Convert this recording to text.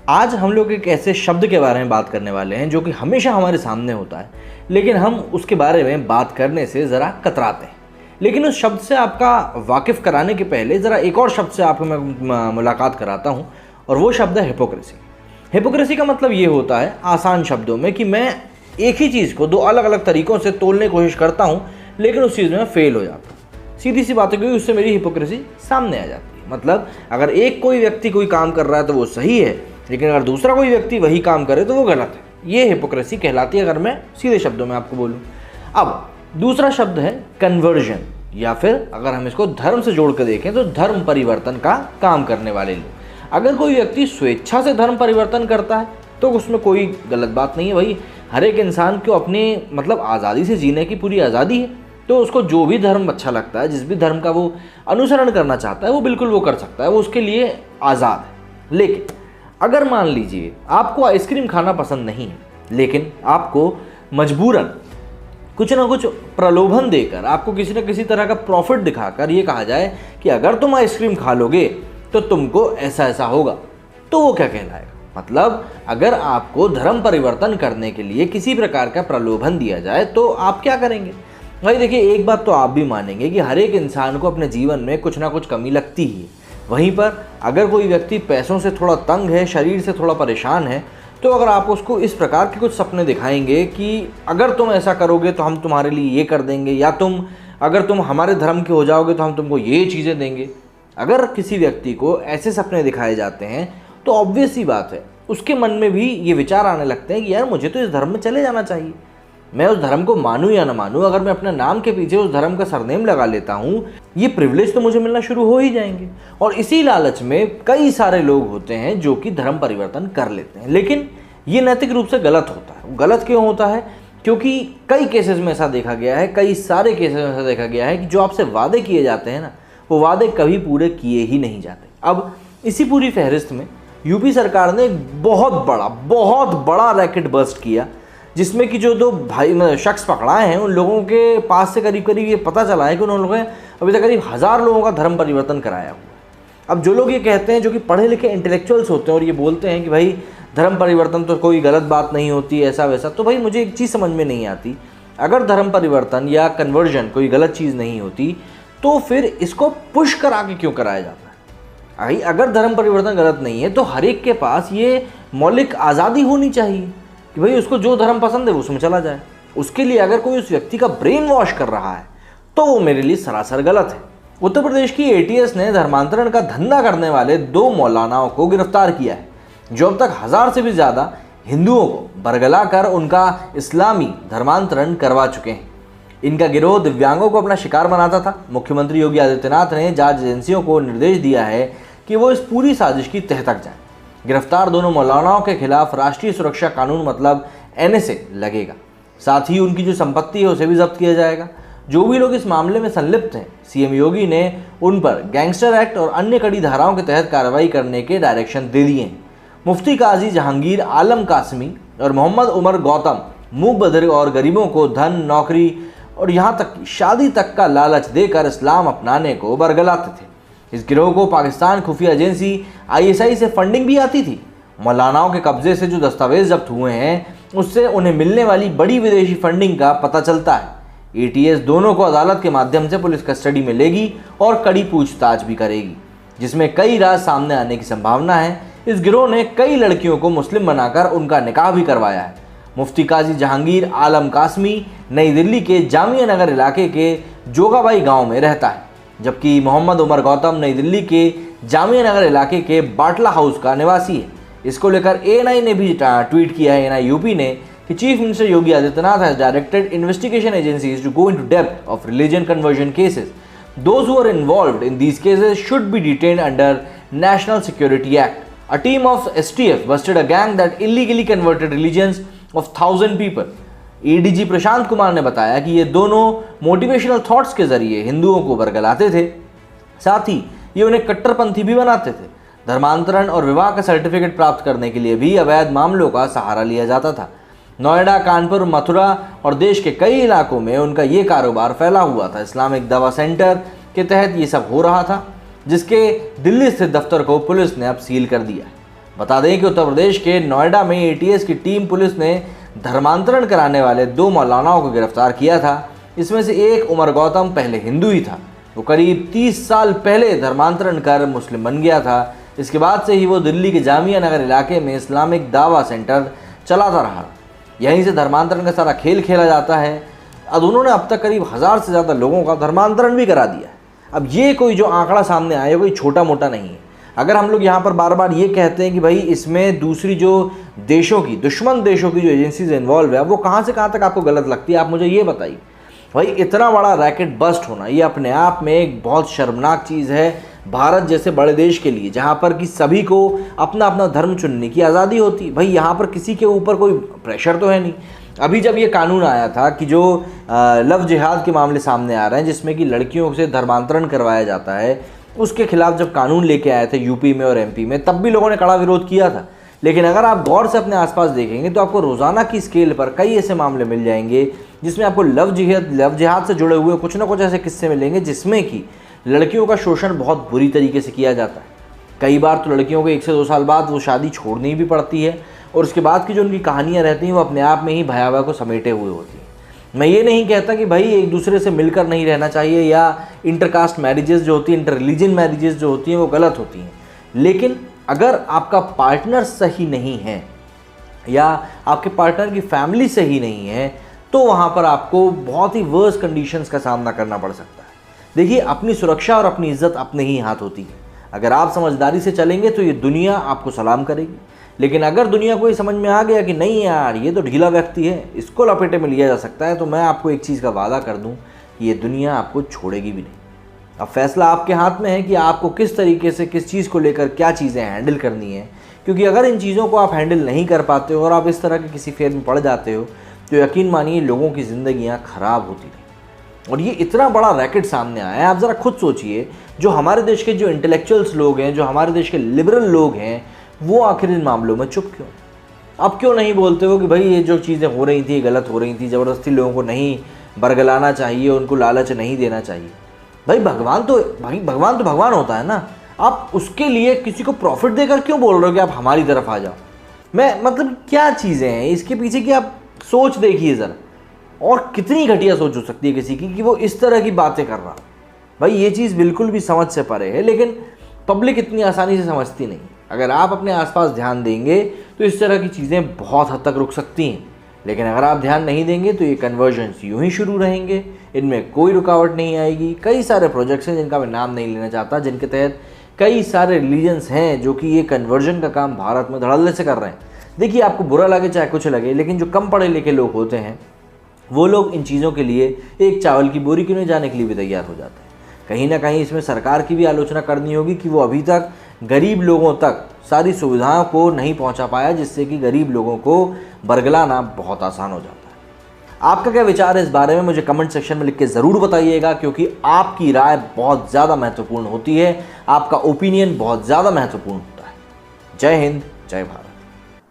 आज हम लोग एक ऐसे शब्द के बारे में बात करने वाले हैं जो कि हमेशा हमारे सामने होता है, लेकिन हम उसके बारे में बात करने से ज़रा कतराते हैं। लेकिन उस शब्द से आपका वाकिफ़ कराने के पहले ज़रा एक और शब्द से आपको मैं मुलाकात कराता हूँ, और वो शब्द है हिपोक्रेसी। हिपोक्रेसी का मतलब ये होता है आसान शब्दों में कि मैं एक ही चीज़ को दो अलग अलग तरीक़ों से तोलने की कोशिश करता हूँ, लेकिन उस चीज़ में फेल हो जाता हूँ। सीधी सी बात है, क्योंकि उससे मेरी हिपोक्रेसी सामने आ जाती है। मतलब अगर एक कोई व्यक्ति कोई काम कर रहा है तो वो सही है, लेकिन अगर दूसरा कोई व्यक्ति वही काम करे तो वो गलत है। ये हिपोक्रेसी कहलाती है, अगर मैं सीधे शब्दों में आपको बोलूँ। अब दूसरा शब्द है कन्वर्जन, या फिर अगर हम इसको धर्म से जोड़ कर देखें तो धर्म परिवर्तन का काम करने वाले लोग। अगर कोई व्यक्ति स्वेच्छा से धर्म परिवर्तन करता है तो उसमें कोई गलत बात नहीं है। भाई, हर एक इंसान को अपनी आज़ादी से जीने की पूरी आज़ादी है, तो उसको जो भी धर्म अच्छा लगता है, जिस भी धर्म का वो अनुसरण करना चाहता है, वो बिल्कुल वो कर सकता है, वो उसके लिए आज़ाद है। लेकिन अगर मान लीजिए आपको आइसक्रीम खाना पसंद नहीं है, लेकिन आपको मजबूरन कुछ ना कुछ प्रलोभन देकर, आपको किसी न किसी तरह का प्रॉफिट दिखाकर ये कहा जाए कि अगर तुम आइसक्रीम खा लोगे तो तुमको ऐसा ऐसा होगा, तो वो क्या कहलाएगा? मतलब अगर आपको धर्म परिवर्तन करने के लिए किसी प्रकार का प्रलोभन दिया जाए तो आप क्या करेंगे? भाई देखिए, एक बात तो आप भी मानेंगे कि हर एक इंसान को अपने जीवन में कुछ ना कुछ कमी लगती ही है। वहीं पर अगर कोई व्यक्ति पैसों से थोड़ा तंग है, शरीर से थोड़ा परेशान है, तो अगर आप उसको इस प्रकार के कुछ सपने दिखाएंगे कि अगर तुम ऐसा करोगे तो हम तुम्हारे लिए ये कर देंगे, या अगर तुम हमारे धर्म के हो जाओगे तो हम तुमको ये चीज़ें देंगे, अगर किसी व्यक्ति को ऐसे सपने दिखाए जाते हैं तो ऑब्वियस सी बात है उसके मन में भी ये विचार आने लगते हैं कि यार मुझे तो इस धर्म में चले जाना चाहिए। मैं उस धर्म को मानूं या ना मानूं, अगर मैं अपने नाम के पीछे उस धर्म का सरनेम लगा लेता हूं, ये प्रिविलेज तो मुझे मिलना शुरू हो ही जाएंगे। और इसी लालच में कई सारे लोग होते हैं जो कि धर्म परिवर्तन कर लेते हैं। लेकिन ये नैतिक रूप से गलत होता है। गलत क्यों होता है? क्योंकि कई केसेस में ऐसा देखा गया है, कई सारे केसेस में ऐसा देखा गया है कि जो आपसे वादे किए जाते हैं ना, वो वादे कभी पूरे किए ही नहीं जाते। अब इसी पूरी फहरिस्त में यूपी सरकार ने एक बहुत बड़ा रैकेट बस्ट किया, जिसमें कि जो दो भाई शख्स पकड़ाए हैं, उन लोगों के पास से करीब ये पता चला है कि उन लोगों ने अभी तक करीब 1000 लोगों का धर्म परिवर्तन कराया हुआ है। अब जो लोग ये कहते हैं, जो कि पढ़े लिखे इंटेलेक्चुअल्स होते हैं और ये बोलते हैं कि भाई धर्म परिवर्तन तो कोई गलत बात नहीं होती, ऐसा वैसा, तो भाई मुझे एक चीज़ समझ में नहीं आती। अगर धर्म परिवर्तन या कन्वर्जन कोई गलत चीज़ नहीं होती तो फिर इसको पुश करा के क्यों कराया जाता है? अगर धर्म परिवर्तन गलत नहीं है तो हर एक के पास ये मौलिक आज़ादी होनी चाहिए कि भाई उसको जो धर्म पसंद है वो उसमें चला जाए। उसके लिए अगर कोई उस व्यक्ति का ब्रेन वॉश कर रहा है तो वो मेरे लिए सरासर गलत है। उत्तर प्रदेश की ATS ने धर्मांतरण का धंधा करने वाले 2 मौलानाओं को गिरफ्तार किया है, जो अब तक 1000 से भी ज़्यादा हिंदुओं को बरगला कर उनका इस्लामी धर्मांतरण करवा चुके हैं। इनका गिरोह दिव्यांगों को अपना शिकार बनाता था। मुख्यमंत्री योगी आदित्यनाथ ने जांच एजेंसियों को निर्देश दिया है कि वो इस पूरी साजिश की तह तक जाएं। गिरफ्तार दोनों मौलानाओं के खिलाफ राष्ट्रीय सुरक्षा कानून मतलब NSA लगेगा। साथ ही उनकी जो संपत्ति है उसे भी जब्त किया जाएगा। जो भी लोग इस मामले में संलिप्त हैं, CM योगी ने उन पर गैंगस्टर एक्ट और अन्य कड़ी धाराओं के तहत कार्रवाई करने के डायरेक्शन दे दिए हैं। मुफ्ती काजी जहांगीर आलम कासमी और मोहम्मद उमर गौतम मूक बधिर और गरीबों को धन, नौकरी और यहाँ तक कि शादी तक का लालच देकर इस्लाम अपनाने को बरगलाते थे। इस गिरोह को पाकिस्तान खुफिया एजेंसी ISI से फंडिंग भी आती थी। मौलानाओं के कब्जे से जो दस्तावेज जब्त हुए हैं उससे उन्हें मिलने वाली बड़ी विदेशी फंडिंग का पता चलता है। ATS दोनों को अदालत के माध्यम से पुलिस कस्टडी में लेगी और कड़ी पूछताछ भी करेगी, जिसमें कई राज सामने आने की संभावना है। इस गिरोह ने कई लड़कियों को मुस्लिम बनाकर उनका निकाह भी करवाया है। मुफ्ती काजी जहांगीर आलम कासमी नई दिल्ली के जामिया नगर इलाके के जोगाबाई गांव में रहता है, जबकि मोहम्मद उमर गौतम नई दिल्ली के जामिया नगर इलाके के बाटला हाउस का निवासी है। इसको लेकर ANI ने भी ट्वीट किया है, ANI यूपी ने, कि chief minister Yogi Adityanath has directed investigation agencies to go into depth of religion conversion cases. Those who are involved in these cases should be detained under National Security Act. A team of STF busted a gang that illegally converted religions of 1000 people. ADG Prashant Kumar ने बताया कि ये दोनों motivational thoughts के जरिए हिंदुओं को बरगलाते थे, साथ ही ये उन्हें कट्टरपंथी भी बनाते थे। धर्मांतरण और विवाह का सर्टिफिकेट प्राप्त करने के लिए भी अवैध मामलों का सहारा लिया जाता था। नोएडा, कानपुर, मथुरा और देश के कई इलाकों में उनका ये कारोबार फैला हुआ था। इस्लामिक दवा सेंटर के तहत ये सब हो रहा था, जिसके दिल्ली स्थित दफ्तर को पुलिस ने अब सील कर दिया है। बता दें कि उत्तर प्रदेश के नोएडा में एटीएस की टीम पुलिस ने धर्मांतरण कराने वाले 2 मौलानाओं को गिरफ्तार किया था। इसमें से एक उमर गौतम पहले हिंदू ही था। वो करीब 30 साल पहले धर्मांतरण कर मुस्लिम बन गया था। इसके बाद से ही वो दिल्ली के जामिया नगर इलाके में इस्लामिक दावा सेंटर चलाता रहा। यहीं से धर्मांतरण का सारा खेल खेला जाता है। अब उन्होंने अब तक करीब 1000 से ज़्यादा लोगों का धर्मांतरण भी करा दिया है। अब ये कोई जो आंकड़ा सामने आया कोई छोटा मोटा नहीं है। अगर हम लोग यहाँ पर बार बार ये कहते हैं कि भाई इसमें दूसरी जो देशों की, दुश्मन देशों की जो एजेंसीज इन्वॉल्व है, वो कहाँ से कहाँ तक आपको गलत लगती है, आप मुझे ये बताइए। भाई इतना बड़ा रैकेट बस्ट होना ये अपने आप में एक बहुत शर्मनाक चीज़ है भारत जैसे बड़े देश के लिए, जहाँ पर कि सभी को अपना अपना धर्म चुनने की आज़ादी होती। भाई यहाँ पर किसी के ऊपर कोई प्रेशर तो है नहीं। अभी जब ये कानून आया था कि जो लव जिहाद के मामले सामने आ रहे हैं, जिसमें कि लड़कियों से धर्मांतरण करवाया जाता है, उसके खिलाफ जब कानून लेके आए थे यूपी में और एमपी में, तब भी लोगों ने कड़ा विरोध किया था। लेकिन अगर आप गौर से अपने आसपास देखेंगे तो आपको रोज़ाना की स्केल पर कई ऐसे मामले मिल जाएंगे जिसमें आपको लव जिहाद से जुड़े हुए कुछ ना कुछ ऐसे किस्से मिलेंगे जिसमें कि लड़कियों का शोषण बहुत बुरी तरीके से किया जाता है। कई बार तो लड़कियों को 1 से 2 साल बाद वो शादी छोड़नी भी पड़ती है और उसके बाद की जो उनकी कहानियाँ रहती हैं वो अपने आप में ही भयावह को समेटे हुए होती हैं। मैं ये नहीं कहता कि भाई एक दूसरे से मिलकर नहीं रहना चाहिए या इंटरकास्ट मैरिजेस जो होती हैं, इंटर रिलीजन मैरिजेस जो होती हैं वो गलत होती हैं, लेकिन अगर आपका पार्टनर सही नहीं है या आपके पार्टनर की फैमिली सही नहीं है तो वहाँ पर आपको बहुत ही वर्स कंडीशंस का सामना करना पड़ सकता है। देखिए, अपनी सुरक्षा और अपनी इज्जत अपने ही हाथ होती है। अगर आप समझदारी से चलेंगे तो ये दुनिया आपको सलाम करेगी, लेकिन अगर दुनिया को ये समझ में आ गया कि नहीं यार ये तो ढीला व्यक्ति है, इसको लपेटे में लिया जा सकता है, तो मैं आपको एक चीज़ का वादा कर दूं कि ये दुनिया आपको छोड़ेगी भी नहीं। अब फैसला आपके हाथ में है कि आपको किस तरीके से किस चीज़ को लेकर क्या चीज़ें हैंडल करनी है, क्योंकि अगर इन चीज़ों को आप हैंडल नहीं कर पाते हो और आप इस तरह के किसी फेर में पड़ जाते हो तो यकीन मानिए लोगों की ज़िंदगियाँ ख़राब होती रही। और ये इतना बड़ा रैकेट सामने आया है, आप ज़रा खुद सोचिए, जो हमारे देश के जो इंटेलेक्चुअल्स लोग हैं, जो हमारे देश के लिबरल लोग हैं, वो आखिर इन मामलों में चुप क्यों? अब क्यों नहीं बोलते हो कि भाई ये जो चीज़ें हो रही थी गलत हो रही थी, ज़बरदस्ती लोगों को नहीं बरगलाना चाहिए, उनको लालच नहीं देना चाहिए। भाई भगवान तो भगवान होता है ना, आप उसके लिए किसी को प्रॉफिट देकर क्यों बोल रहे हो कि आप हमारी तरफ आ जाओ? मैं मतलब क्या चीज़ें हैं इसके पीछे की, आप सोच देखिए ज़रा, और कितनी घटिया सोच हो सकती है किसी की कि वो इस तरह की बातें कर रहा। भाई ये चीज़ बिल्कुल भी समझ से परे है, लेकिन पब्लिक इतनी आसानी से समझती नहीं। अगर आप अपने आसपास ध्यान देंगे तो इस तरह की चीज़ें बहुत हद तक रुक सकती हैं, लेकिन अगर आप ध्यान नहीं देंगे तो ये कन्वर्जन्स यूं ही शुरू रहेंगे, इनमें कोई रुकावट नहीं आएगी। कई सारे प्रोजेक्ट्स हैं जिनका मैं नाम नहीं लेना चाहता, जिनके तहत कई सारे रिलीजन्स हैं जो कि ये कन्वर्जन का काम भारत में धड़ल्ले से कर रहे हैं। देखिए, आपको बुरा लगे चाहे कुछ लगे, लेकिन जो कम पढ़े लिखे लोग होते हैं वो लोग इन चीज़ों के लिए एक चावल की बोरी क्यों नहीं जाने के लिए भी तैयार हो जाते हैं। कहीं ना कहीं इसमें सरकार की भी आलोचना करनी होगी कि वो अभी तक गरीब लोगों तक सारी सुविधाओं को नहीं पहुंचा पाया, जिससे कि गरीब लोगों को बरगलाना बहुत आसान हो जाता है। आपका क्या विचार है इस बारे में, मुझे कमेंट सेक्शन में लिख के ज़रूर बताइएगा, क्योंकि आपकी राय बहुत ज़्यादा महत्वपूर्ण होती है, आपका ओपिनियन बहुत ज़्यादा महत्वपूर्ण होता है। जय हिंद, जय भारत।